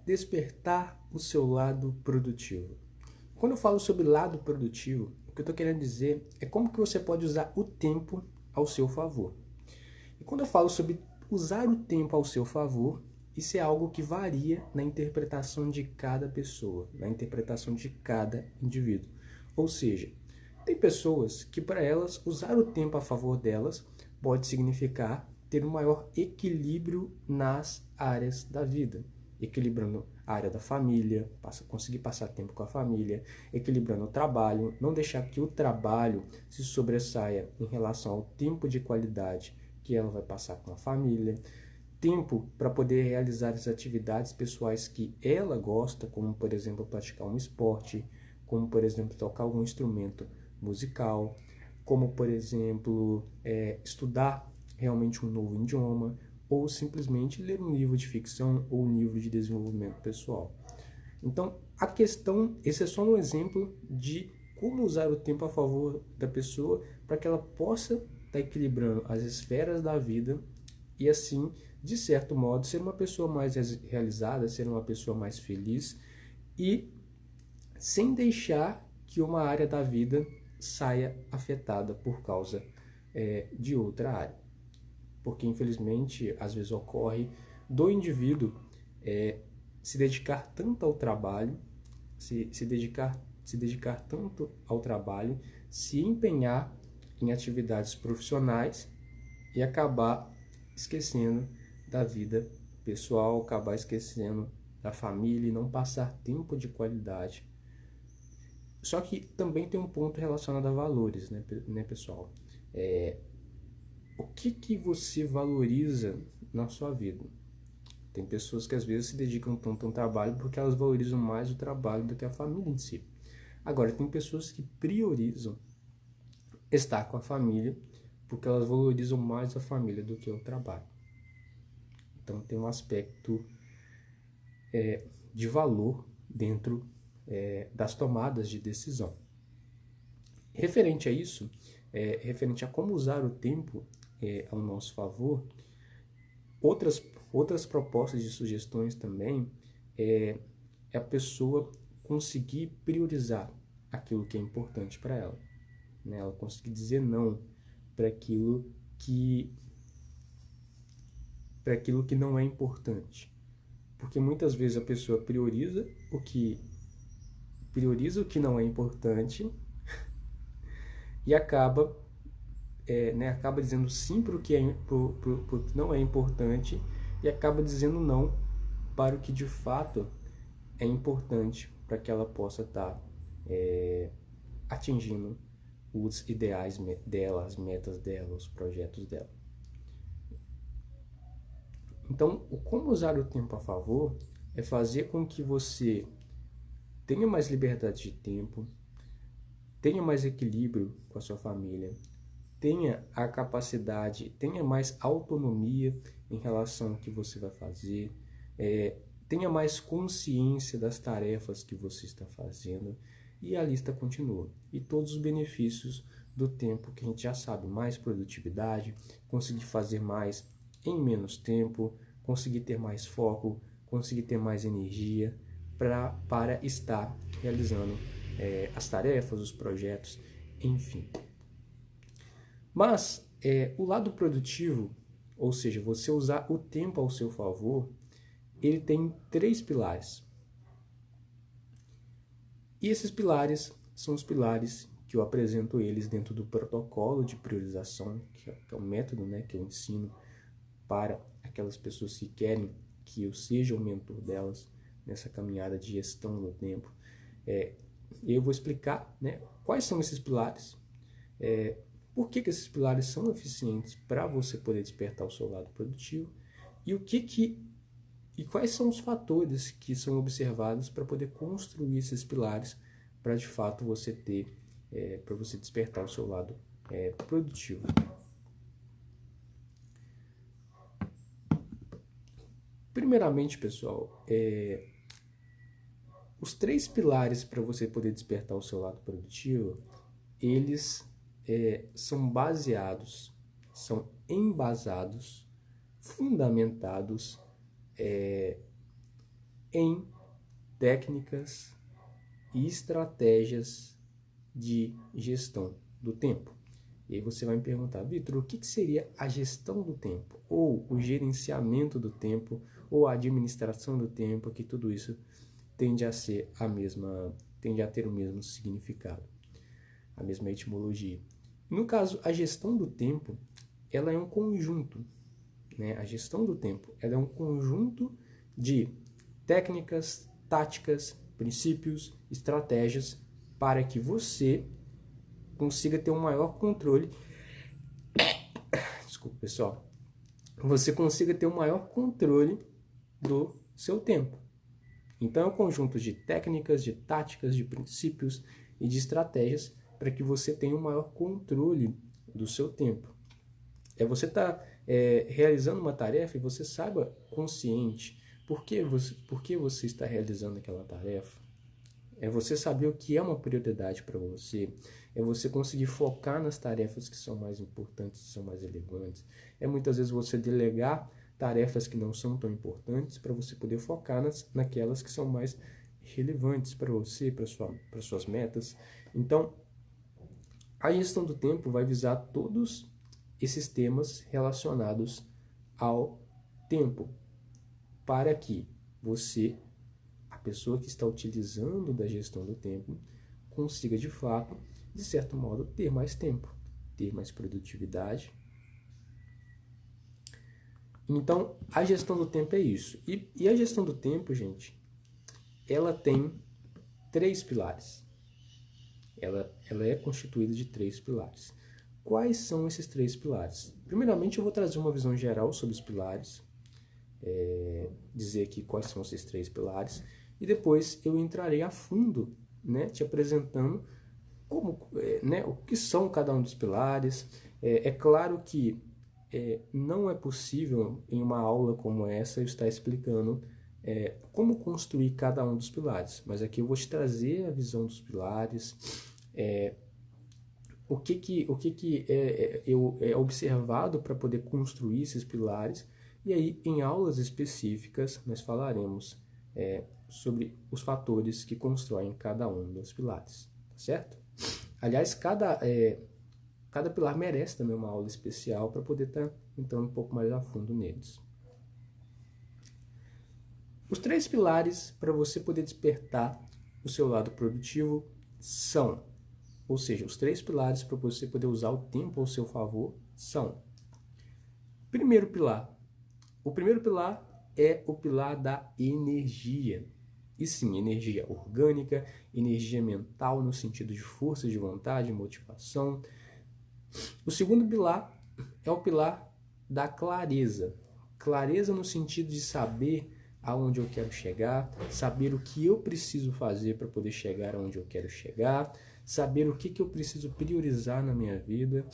despertar o seu lado produtivo. Quando eu falo sobre lado produtivo, o que eu estou querendo dizer é como que você pode usar o tempo ao seu favor. E quando eu falo sobre usar o tempo ao seu favor, isso é algo que varia na interpretação de cada pessoa, na interpretação de cada indivíduo. Ou seja, tem pessoas que para elas usar o tempo a favor delas pode significar ter um maior equilíbrio nas áreas da vida, equilibrando a área da família, conseguir passar tempo com a família, equilibrando o trabalho, não deixar que o trabalho se sobressaia em relação ao tempo de qualidade que ela vai passar com a família, tempo para poder realizar as atividades pessoais que ela gosta, como por exemplo praticar um esporte, como por exemplo tocar algum instrumento musical, como por exemplo estudar realmente um novo idioma, ou simplesmente ler um livro de ficção ou um livro de desenvolvimento pessoal. Então, esse é só um exemplo de como usar o tempo a favor da pessoa para que ela possa estar equilibrando as esferas da vida e assim, de certo modo, ser uma pessoa mais realizada, ser uma pessoa mais feliz e sem deixar que uma área da vida saia afetada por causa de outra área. Porque, infelizmente, às vezes ocorre do indivíduo se dedicar tanto ao trabalho, se dedicar tanto ao trabalho, se empenhar em atividades profissionais e acabar esquecendo da vida pessoal, acabar esquecendo da família e não passar tempo de qualidade. Só que também tem um ponto relacionado a valores, né pessoal? O que você valoriza na sua vida? Tem pessoas que às vezes se dedicam tanto ao trabalho porque elas valorizam mais o trabalho do que a família em si. Agora, tem pessoas que priorizam estar com a família porque elas valorizam mais a família do que o trabalho. Então, tem um aspecto de valor dentro das tomadas de decisão. Referente a isso, referente a como usar o tempo ao nosso favor, outras propostas de sugestões também é a pessoa conseguir priorizar aquilo que é importante para ela, né? Ela conseguir dizer não para aquilo que não é importante, porque muitas vezes a pessoa prioriza o que não é importante e acaba dizendo sim para o que não é importante e acaba dizendo não para o que de fato é importante para que ela possa estar atingindo os ideais dela, as metas dela, os projetos dela. Então, como usar o tempo a favor é fazer com que você tenha mais liberdade de tempo, tenha mais equilíbrio com a sua família, tenha a capacidade, tenha mais autonomia em relação ao que você vai fazer, tenha mais consciência das tarefas que você está fazendo e a lista continua. E todos os benefícios do tempo que a gente já sabe, mais produtividade, conseguir fazer mais em menos tempo, conseguir ter mais foco, conseguir ter mais energia para estar realizando as tarefas, os projetos, enfim. Mas o lado produtivo, ou seja, você usar o tempo ao seu favor, ele tem 3 pilares. E esses pilares são os pilares que eu apresento eles dentro do protocolo de priorização, que é o método, que eu ensino para aquelas pessoas que querem que eu seja o mentor delas nessa caminhada de gestão do tempo. Eu vou explicar quais são esses pilares, por que esses pilares são eficientes para você poder despertar o seu lado produtivo e quais são os fatores que são observados para poder construir esses pilares para de fato você ter, para você despertar o seu lado produtivo. Primeiramente, pessoal, os 3 pilares para você poder despertar o seu lado produtivo, eles são baseados, são embasados, fundamentados em técnicas e estratégias de gestão do tempo. E aí você vai me perguntar, Vitor, o que seria a gestão do tempo? Ou o gerenciamento do tempo, ou a administração do tempo, que tudo isso tende a ter o mesmo significado, a mesma etimologia. No caso, a gestão do tempo, ela é um conjunto, né? A gestão do tempo, ela é um conjunto de técnicas, táticas, princípios, estratégias para que você consiga ter um maior controle. Desculpa, pessoal. Você consiga ter um maior controle do seu tempo. Então, é um conjunto de técnicas, de táticas, de princípios e de estratégias para que você tenha um maior controle do seu tempo. É você estar realizando uma tarefa e você saiba consciente por que você está realizando aquela tarefa. É você saber o que é uma prioridade para você. É você conseguir focar nas tarefas que são mais importantes, que são mais relevantes. É muitas vezes você delegar tarefas que não são tão importantes para você poder focar naquelas que são mais relevantes para você, para suas metas. Então, a gestão do tempo vai visar todos esses temas relacionados ao tempo, para que você, a pessoa que está utilizando da gestão do tempo, consiga de fato, de certo modo, ter mais tempo, ter mais produtividade. Então, a gestão do tempo é isso. E a gestão do tempo, gente, ela tem 3 pilares. Ela é constituída de 3 pilares. Quais são esses 3 pilares? Primeiramente, eu vou trazer uma visão geral sobre os pilares, dizer aqui quais são esses 3 pilares, e depois eu entrarei a fundo, né, te apresentando o que são cada um dos pilares. É claro que não é possível, em uma aula como essa, eu estar explicando como construir cada um dos pilares, mas aqui eu vou te trazer a visão dos pilares, o que é observado para poder construir esses pilares, e aí em aulas específicas nós falaremos sobre os fatores que constroem cada um dos pilares, tá certo? Aliás, cada pilar merece também uma aula especial para poder estar entrando um pouco mais a fundo neles. Os 3 pilares para você poder despertar o seu lado produtivo são, ou seja, os 3 pilares para você poder usar o tempo ao seu favor são: primeiro pilar. O primeiro pilar é o pilar da energia. E sim, energia orgânica, energia mental no sentido de força de vontade, motivação. O segundo pilar é o pilar da clareza. Clareza no sentido de saber aonde eu quero chegar, saber o que eu preciso fazer para poder chegar aonde eu quero chegar, saber o que eu preciso priorizar na minha vida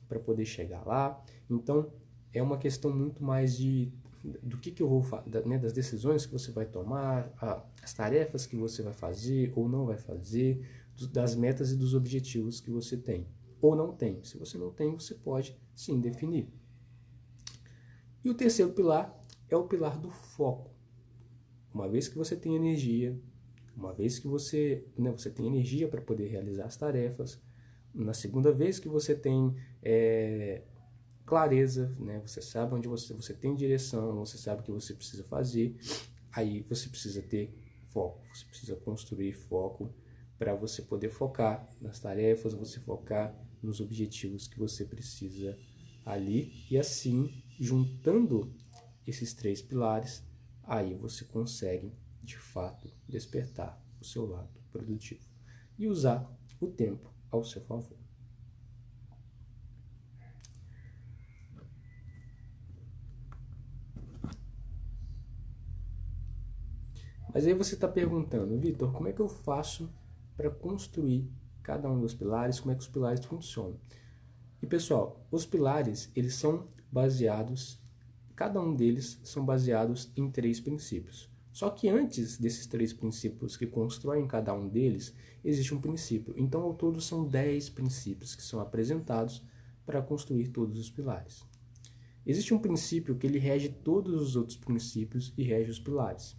para poder chegar lá. Então, é uma questão muito mais do que eu vou fazer, né, das decisões que você vai tomar, as tarefas que você vai fazer ou não vai fazer, das metas e dos objetivos que você tem ou não tem. Se você não tem, você pode sim definir. E o terceiro pilar é o pilar do foco. Uma vez que você tem energia, uma vez que você tem energia para poder realizar as tarefas, na segunda vez que você tem clareza, né? Você sabe onde você tem direção, você sabe o que você precisa fazer, aí você precisa ter foco, você precisa construir foco para você poder focar nas tarefas, você focar nos objetivos que você precisa ali, e assim, juntando esses 3 pilares, aí você consegue, de fato, despertar o seu lado produtivo e usar o tempo ao seu favor. Mas aí você está perguntando, Vitor, como é que eu faço para construir cada um dos pilares, como é que os pilares funcionam? E pessoal, os pilares, eles são baseados, cada um deles são baseados em 3 princípios. Só que antes desses 3 princípios que constroem cada um deles, existe um princípio. Então, ao todo, são 10 princípios que são apresentados para construir todos os pilares. Existe um princípio que ele rege todos os outros princípios e rege os pilares,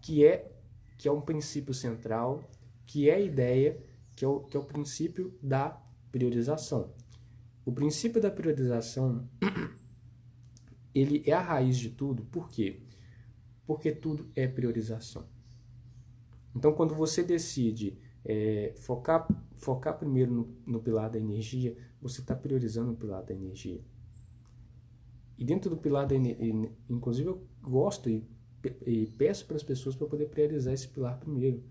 que é um princípio central, que é a ideia, que é o princípio da priorização. O princípio da priorização, ele é a raiz de tudo. Por quê? Porque tudo é priorização. Então, quando você decide focar primeiro no pilar da energia, você está priorizando o pilar da energia. E dentro do pilar da energia, inclusive eu gosto e peço para as pessoas para poder priorizar esse pilar primeiro,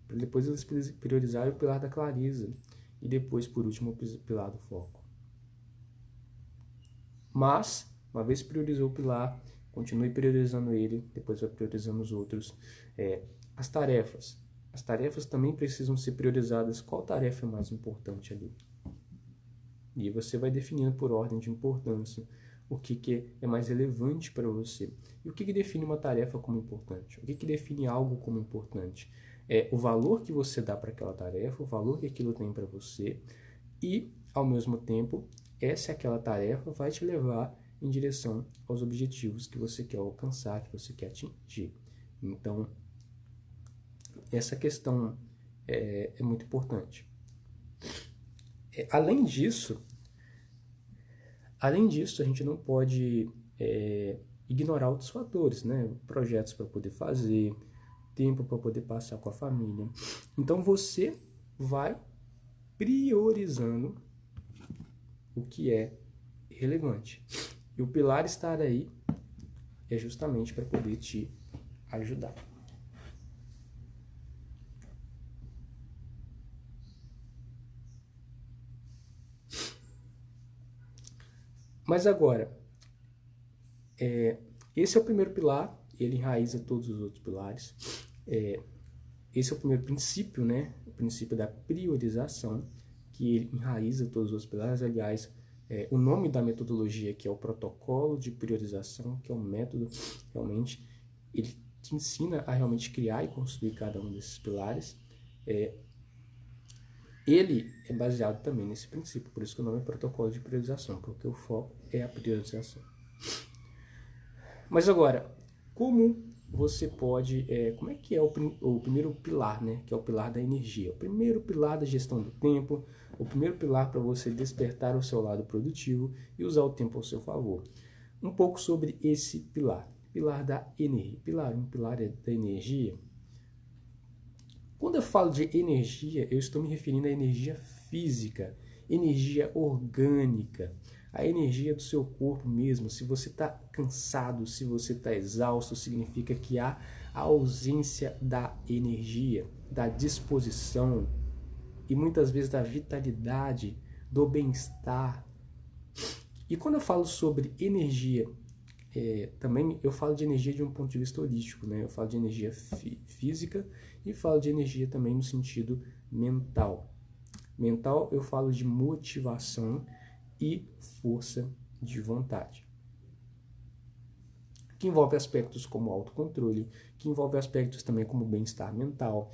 para depois eles priorizarem o pilar da clareza e depois, por último, o pilar do foco. Mas, uma vez priorizou o pilar, continue priorizando ele, depois vai priorizando os outros. As tarefas também precisam ser priorizadas. Qual tarefa é mais importante ali? E você vai definindo por ordem de importância o que é mais relevante para você. E o que define uma tarefa como importante? O que define algo como importante? É o valor que você dá para aquela tarefa, o valor que aquilo tem para você e, ao mesmo tempo, aquela tarefa vai te levar em direção aos objetivos que você quer alcançar, que você quer atingir. Então, essa questão é muito importante. Além disso, a gente não pode ignorar outros fatores, né? Projetos para poder fazer, tempo para poder passar com a família. Então, você vai priorizando o que é relevante. E o pilar estar aí é justamente para poder te ajudar. Mas agora, esse é o primeiro pilar, ele enraiza todos os outros pilares. Esse é o primeiro princípio, né? O princípio da priorização, que ele enraiza todos os outros pilares. Aliás, o nome da metodologia, que é o protocolo de priorização, que é um método, realmente, ele te ensina a realmente criar e construir cada um desses pilares. Ele é baseado também nesse princípio, por isso que o nome é protocolo de priorização, porque o foco é a priorização. Mas agora, como você pode, como é que é o primeiro pilar, né? Que é o pilar da energia, o primeiro pilar da gestão do tempo, o primeiro pilar para você despertar o seu lado produtivo e usar o tempo ao seu favor. Um pouco sobre esse pilar da energia. Pilar da energia. Quando eu falo de energia, eu estou me referindo à energia física, energia orgânica, a energia do seu corpo mesmo. Se você está cansado, se você está exausto, significa que há a ausência da energia, da disposição e muitas vezes da vitalidade, do bem-estar. E quando eu falo sobre energia, também eu falo de energia de um ponto de vista holístico, né? Eu falo de energia física e falo de energia também no sentido mental. Mental eu falo de motivação e força de vontade, que envolve aspectos como autocontrole, que envolve aspectos também como bem-estar mental.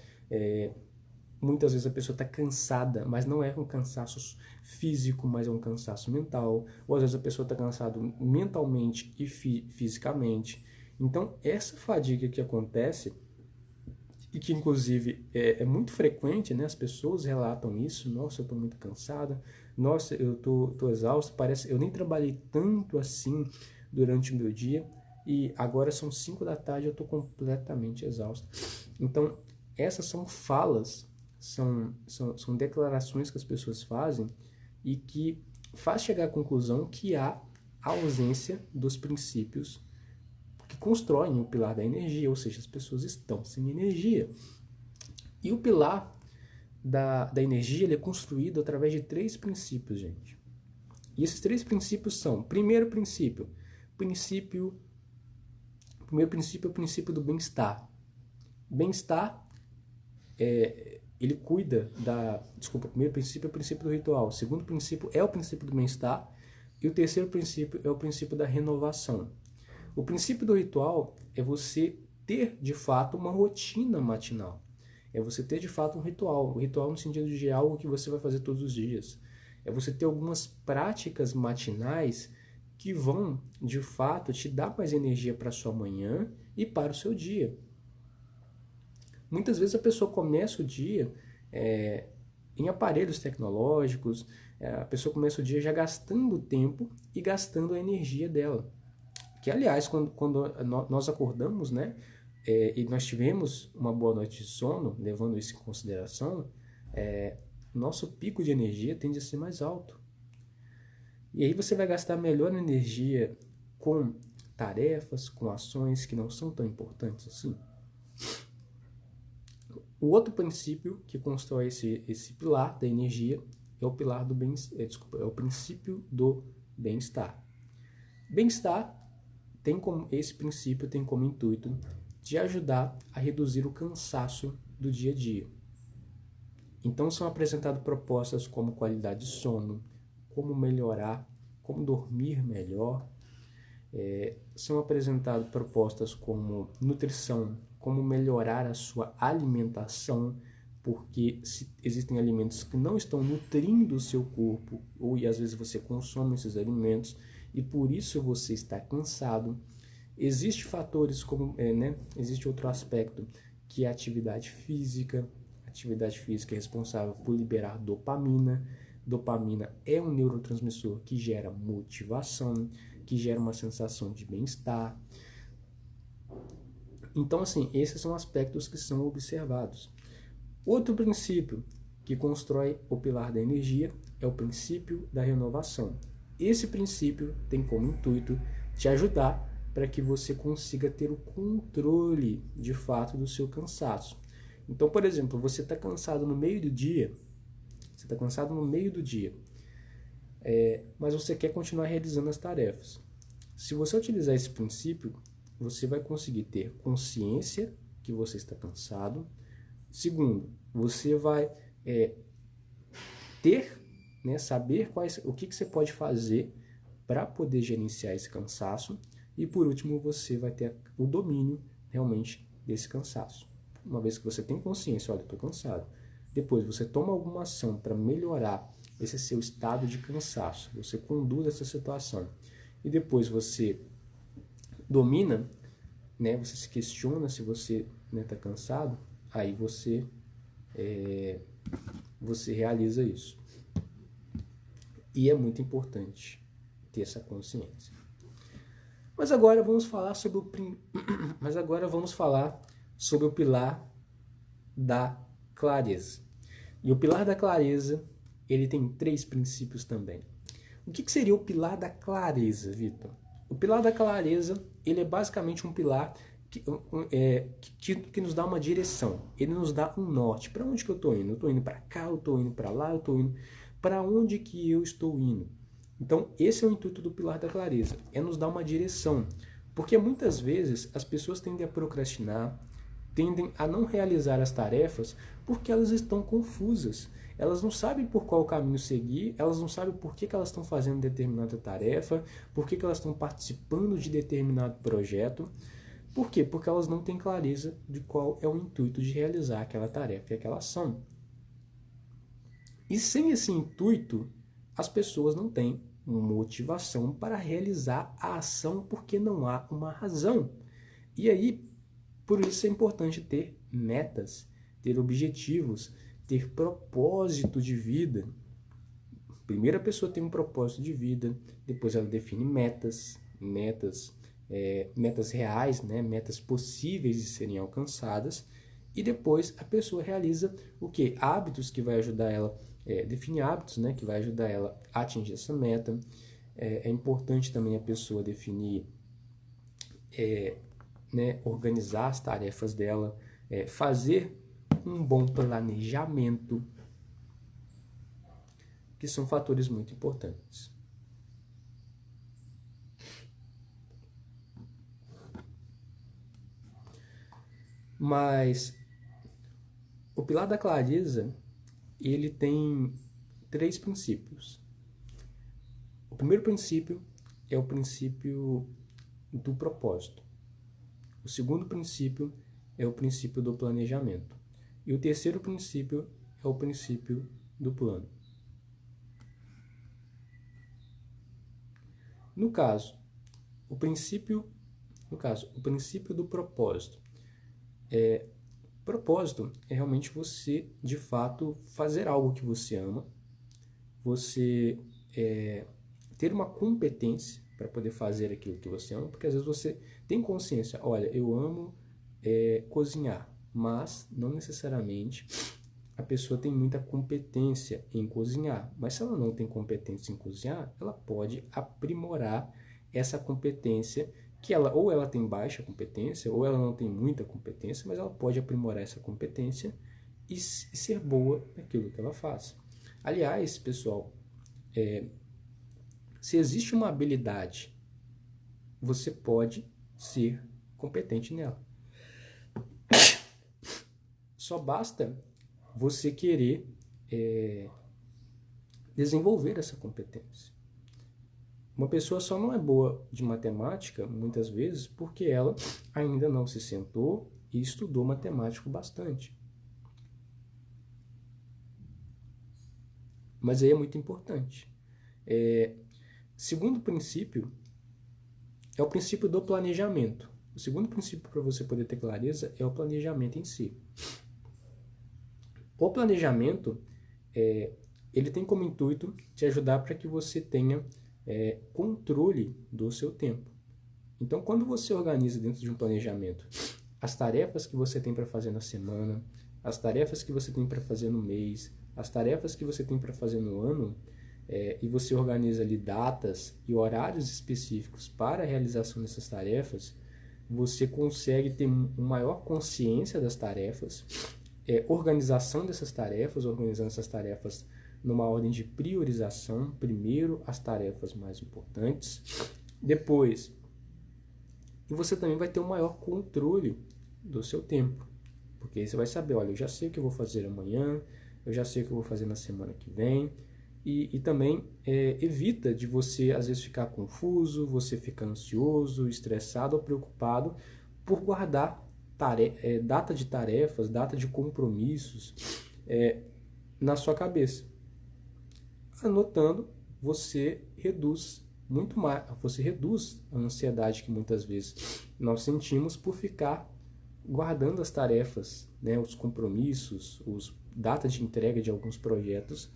Muitas vezes a pessoa está cansada, mas não é um cansaço físico, mas é um cansaço mental. Ou às vezes a pessoa está cansada mentalmente e fisicamente. Então, essa fadiga que acontece, e que inclusive é muito frequente, né? As pessoas relatam isso. Nossa, eu estou muito cansada. Nossa, eu estou exausto. Parece eu nem trabalhei tanto assim durante o meu dia. E agora são 5 da tarde e eu estou completamente exausto. Então, essas são falas, são declarações que as pessoas fazem e que faz chegar à conclusão que há a ausência dos princípios que constroem o pilar da energia, ou seja, as pessoas estão sem energia. E o pilar da energia ele é construído através de 3 princípios, gente. E esses 3 princípios são, primeiro princípio, o primeiro princípio é o princípio do bem-estar. Bem-estar ele cuida o primeiro princípio é o princípio do ritual, o segundo princípio é o princípio do bem-estar e o terceiro princípio é o princípio da renovação. O princípio do ritual é você ter de fato uma rotina matinal, é você ter de fato um ritual, o ritual no sentido de algo que você vai fazer todos os dias, é você ter algumas práticas matinais que vão de fato te dar mais energia para a sua manhã e para o seu dia. Muitas vezes a pessoa começa o dia em aparelhos tecnológicos, a pessoa começa o dia já gastando tempo e gastando a energia dela. Que, aliás, quando nós acordamos, né, e nós tivemos uma boa noite de sono, levando isso em consideração, nosso pico de energia tende a ser mais alto. E aí você vai gastar melhor energia com tarefas, com ações que não são tão importantes assim. O outro princípio que constrói esse pilar da energia é o pilar do é o princípio do bem-estar. Bem-estar esse princípio tem como intuito de ajudar a reduzir o cansaço do dia a dia. Então são apresentadas propostas como qualidade de sono, como melhorar, como dormir melhor. São apresentadas propostas como nutrição, como melhorar a sua alimentação, porque existem alimentos que não estão nutrindo o seu corpo, e às vezes você consome esses alimentos, e por isso você está cansado. Existem fatores como, existe outro aspecto, que é a atividade física. A atividade física é responsável por liberar dopamina. Dopamina é um neurotransmissor que gera motivação, que gera uma sensação de bem-estar. Então, assim, esses são aspectos que são observados. Outro princípio que constrói o pilar da energia é o princípio da renovação. Esse princípio tem como intuito te ajudar para que você consiga ter o controle, de fato, do seu cansaço. Então, por exemplo, você está cansado no meio do dia, mas você quer continuar realizando as tarefas. Se você utilizar esse princípio, você vai conseguir ter consciência que você está cansado. Segundo, você vai saber o que você pode fazer para poder gerenciar esse cansaço. E por último, você vai ter o domínio realmente desse cansaço. Uma vez que você tem consciência, olha, eu estou cansado. Depois você toma alguma ação para melhorar esse seu estado de cansaço. Você conduz essa situação. E depois você domina, você se questiona se você está cansado, aí você realiza isso. E é muito importante ter essa consciência. Mas agora vamos falar sobre o pilar da clareza. E o pilar da clareza, ele tem 3 princípios também. O que seria o pilar da clareza, Vitor? O pilar da clareza, ele é basicamente um pilar que nos dá uma direção. Ele nos dá um norte. Para onde que eu estou indo? Eu estou indo para cá, eu estou indo para lá, eu estou indo... Para onde que eu estou indo? Então, esse é o intuito do pilar da clareza. É nos dar uma direção. Porque muitas vezes as pessoas tendem a procrastinar, tendem a não realizar as tarefas porque elas estão confusas. Elas não sabem por qual caminho seguir, elas não sabem por que elas estão fazendo determinada tarefa, por que elas estão participando de determinado projeto. Por quê? Porque elas não têm clareza de qual é o intuito de realizar aquela tarefa e aquela ação. E sem esse intuito, as pessoas não têm motivação para realizar a ação porque não há uma razão. E aí, por isso é importante ter metas, ter objetivos, ter propósito de vida. Primeiro a pessoa tem um propósito de vida, depois ela define metas reais, metas possíveis de serem alcançadas, e depois a pessoa realiza o quê? Hábitos que vai ajudar ela, definir hábitos, que vai ajudar ela a atingir essa meta. É importante também a pessoa definir, organizar as tarefas dela, fazer um bom planejamento, que são fatores muito importantes. Mas o pilar da clareza, ele tem 3 princípios. O primeiro princípio é o princípio do propósito. O segundo princípio é o princípio do planejamento. E o terceiro princípio é o princípio do plano. No caso, o princípio do propósito Propósito é realmente você, de fato, fazer algo que você ama, você ter uma competência para poder fazer aquilo que você ama, porque às vezes você tem consciência, olha, eu amo cozinhar, mas não necessariamente a pessoa tem muita competência em cozinhar. Mas se ela não tem competência em cozinhar, ela pode aprimorar essa competência que ela, ou ela tem baixa competência, ou ela não tem muita competência, mas ela pode aprimorar essa competência e ser boa naquilo que ela faz. Aliás, pessoal, se existe uma habilidade, você pode ser competente nela. Só basta você querer desenvolver essa competência. Uma pessoa só não é boa de matemática, muitas vezes, porque ela ainda não se sentou e estudou matemática bastante. Mas aí é muito importante. Segundo princípio é o princípio do planejamento. O segundo princípio para você poder ter clareza é o planejamento em si. O planejamento, ele tem como intuito te ajudar para que você tenha controle do seu tempo. Então, quando você organiza dentro de um planejamento as tarefas que você tem para fazer na semana, as tarefas que você tem para fazer no mês, as tarefas que você tem para fazer no ano, e você organiza ali datas e horários específicos para a realização dessas tarefas, você consegue ter uma maior consciência das tarefas, organização dessas tarefas, organizando essas tarefas numa ordem de priorização. Primeiro as tarefas mais importantes, depois, e você também vai ter um maior controle do seu tempo, porque aí você vai saber, olha, eu já sei o que eu vou fazer amanhã, eu já sei o que eu vou fazer na semana que vem, e também evita de você às vezes ficar confuso, você ficar ansioso, estressado ou preocupado por guardar data de tarefas, data de compromissos na sua cabeça. Anotando, você reduz muito mais, você reduz a ansiedade que muitas vezes nós sentimos por ficar guardando as tarefas, né, os compromissos, os datas de entrega de alguns projetos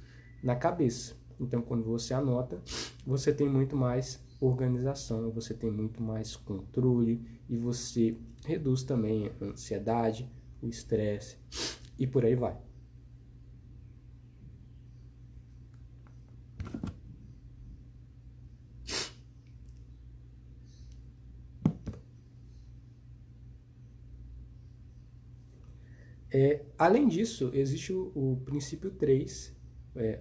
na cabeça. Então, quando você anota, você tem muito mais organização, você tem muito mais controle e você reduz também a ansiedade, o estresse e por aí vai. Além disso, existe o princípio 3,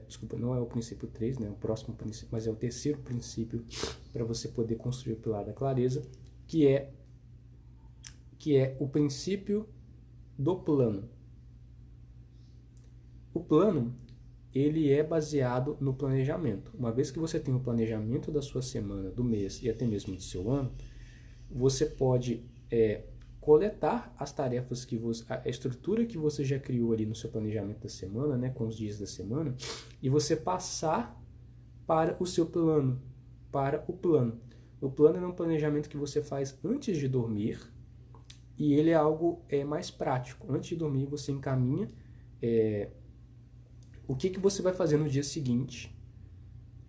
desculpa, não é o princípio 3, né, o próximo princípio, mas é o terceiro princípio para você poder construir o pilar da clareza, que é o princípio do plano. O plano, ele é baseado no planejamento. Uma vez que você tem o planejamento da sua semana, do mês e até mesmo do seu ano, você pode coletar as tarefas que você, a estrutura que você já criou ali no seu planejamento da semana, né, com os dias da semana, e você passar para o seu plano, para o plano. O plano é um planejamento que você faz antes de dormir e ele é algo mais prático. Antes de dormir você encaminha o que você vai fazer no dia seguinte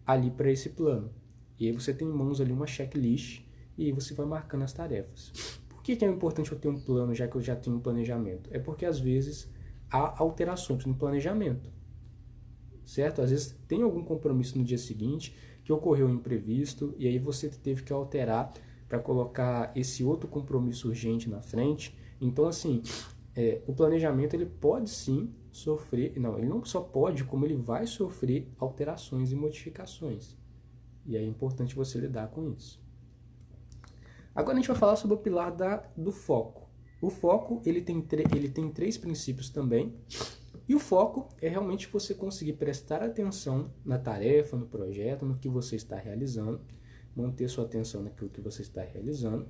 ali para esse plano. E aí você tem em mãos ali uma checklist e aí você vai marcando as tarefas. Por que é importante eu ter um plano, já que eu já tenho um planejamento? É porque às vezes há alterações no planejamento, certo? Às vezes tem algum compromisso no dia seguinte que ocorreu um imprevisto e aí você teve que alterar para colocar esse outro compromisso urgente na frente. Então, assim, o planejamento ele pode sim sofrer, não, ele não só pode, como ele vai sofrer alterações e modificações. E é importante você lidar com isso. Agora a gente vai falar sobre o pilar do foco. O foco ele tem 3 princípios também. E o foco é realmente você conseguir prestar atenção na tarefa, no projeto, no que você está realizando, manter sua atenção naquilo que você está realizando.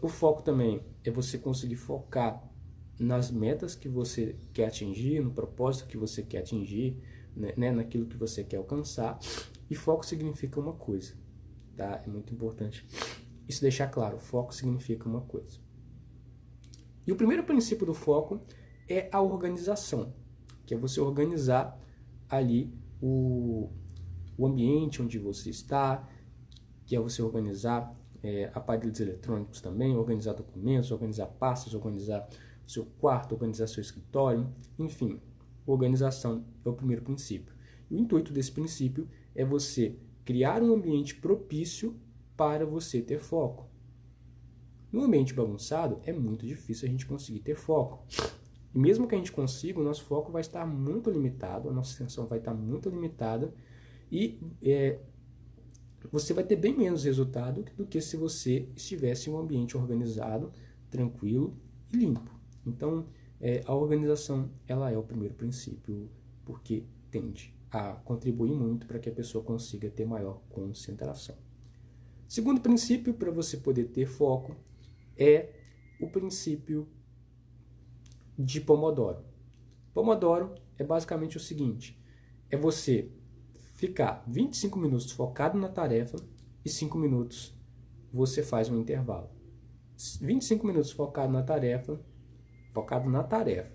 O foco também é você conseguir focar nas metas que você quer atingir, no propósito que você quer atingir, né, naquilo que você quer alcançar. E foco significa uma coisa, tá? É muito importante isso deixar claro, foco significa uma coisa. E o primeiro princípio do foco é a organização, que é você organizar ali o ambiente onde você está, que é você organizar aparelhos eletrônicos também, organizar documentos, organizar pastas, organizar seu quarto, organizar seu escritório, enfim, organização é o primeiro princípio. E o intuito desse princípio é você criar um ambiente propício para você ter foco. No ambiente bagunçado, é muito difícil a gente conseguir ter foco. E mesmo que a gente consiga, o nosso foco vai estar muito limitado, a nossa atenção vai estar muito limitada e você vai ter bem menos resultado do que se você estivesse em um ambiente organizado, tranquilo e limpo. Então, a organização ela é o primeiro princípio, porque tende a contribuir muito para que a pessoa consiga ter maior concentração. Segundo princípio para você poder ter foco é o princípio de Pomodoro. Pomodoro é basicamente o seguinte, é você ficar 25 minutos focado na tarefa e 5 minutos você faz um intervalo. 25 minutos focado na tarefa,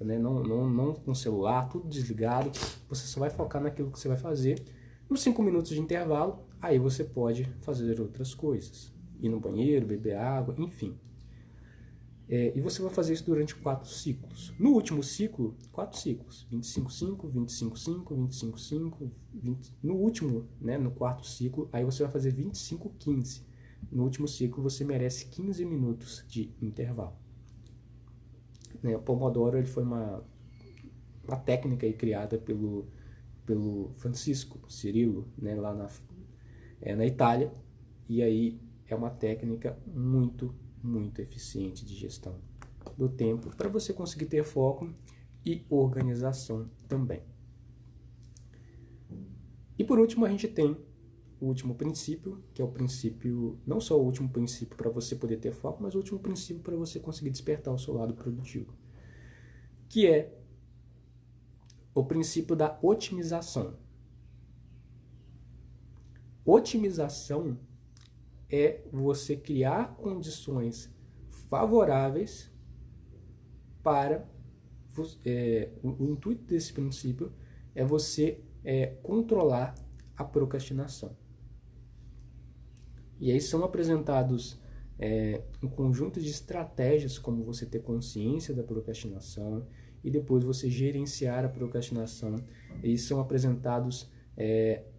né? Não com o celular, tudo desligado, você só vai focar naquilo que você vai fazer. Nos 5 minutos de intervalo, aí você pode fazer outras coisas, ir no banheiro, beber água, enfim. E você vai fazer isso durante 4 ciclos. No último ciclo, 4 ciclos, 25-5, 25-5, 25-5, 20... No último, né, no quarto ciclo, aí você vai fazer 25-15. No último ciclo, você merece 15 minutos de intervalo. O Pomodoro ele foi uma técnica aí criada pelo Francisco Cirilo, né, lá na Itália, e aí é uma técnica muito eficiente de gestão do tempo para você conseguir ter foco e organização também. E por último a gente tem o último princípio, que é o princípio, não só o último princípio para você poder ter foco, mas o último princípio para você conseguir despertar o seu lado produtivo, que é o princípio da otimização. Otimização é você criar condições favoráveis para... o intuito desse princípio é você controlar a procrastinação. E aí são apresentados um conjunto de estratégias como você ter consciência da procrastinação e depois você gerenciar a procrastinação. E são apresentados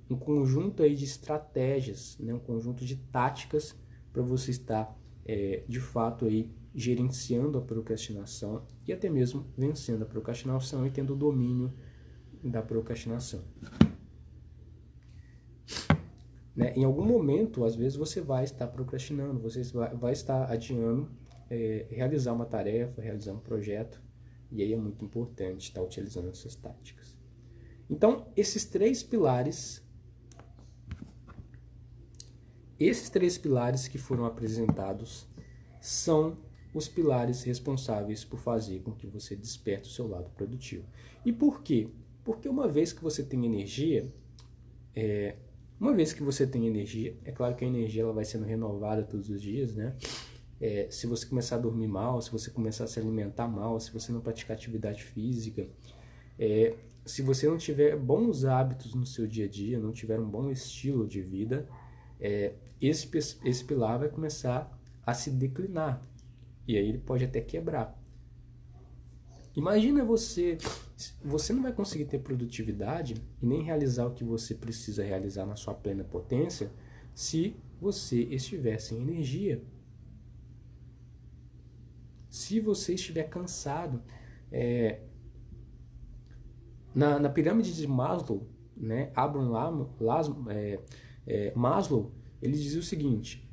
um conjunto aí de estratégias, né, um conjunto de táticas para você estar, de fato, aí, gerenciando a procrastinação e até mesmo vencendo a procrastinação e tendo o domínio da procrastinação. Né? Em algum momento, às vezes, você vai estar procrastinando, você vai estar adiando realizar uma tarefa, realizar um projeto, e aí é muito importante estar utilizando essas táticas. Então, esses três pilares que foram apresentados são os pilares responsáveis por fazer com que você desperte o seu lado produtivo. E por quê? Porque uma vez que você tem energia, é claro que a energia ela vai sendo renovada todos os dias, né? Se você começar a dormir mal, se você começar a se alimentar mal, se você não praticar atividade física, se você não tiver bons hábitos no seu dia a dia, não tiver um bom estilo de vida, esse pilar vai começar a se declinar. E aí ele pode até quebrar. Imagina você não vai conseguir ter produtividade e nem realizar o que você precisa realizar na sua plena potência se você estiver sem energia. Se você estiver cansado. Na pirâmide de Maslow, né, Maslow, ele dizia o seguinte,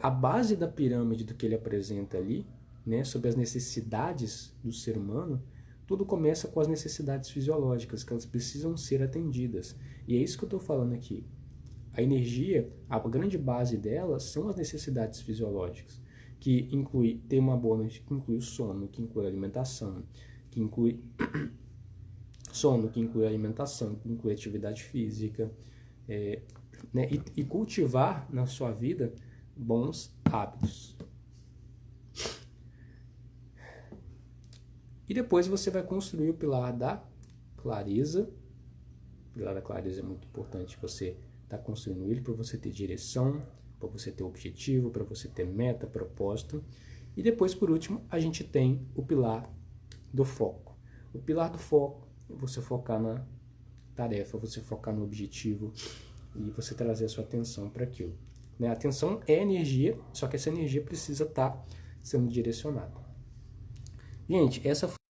a base da pirâmide do que ele apresenta ali, né, sobre as necessidades do ser humano, tudo começa com as necessidades fisiológicas, que elas precisam ser atendidas. E é isso que eu estou falando aqui. A energia, a grande base dela são as necessidades fisiológicas, que inclui ter uma boa noite, que inclui o sono, que inclui a alimentação, que inclui que inclui atividade física, né, e cultivar na sua vida bons hábitos. E depois você vai construir o pilar da clareza. O pilar da clareza é muito importante você estar construindo ele para você ter direção, para você ter objetivo, para você ter meta, propósito. E depois, por último, a gente tem o pilar do foco. O pilar do foco é você focar na tarefa, você focar no objetivo e você trazer a sua atenção para aquilo. Né? A atenção é energia, só que essa energia precisa estar sendo direcionada. Gente, essa foi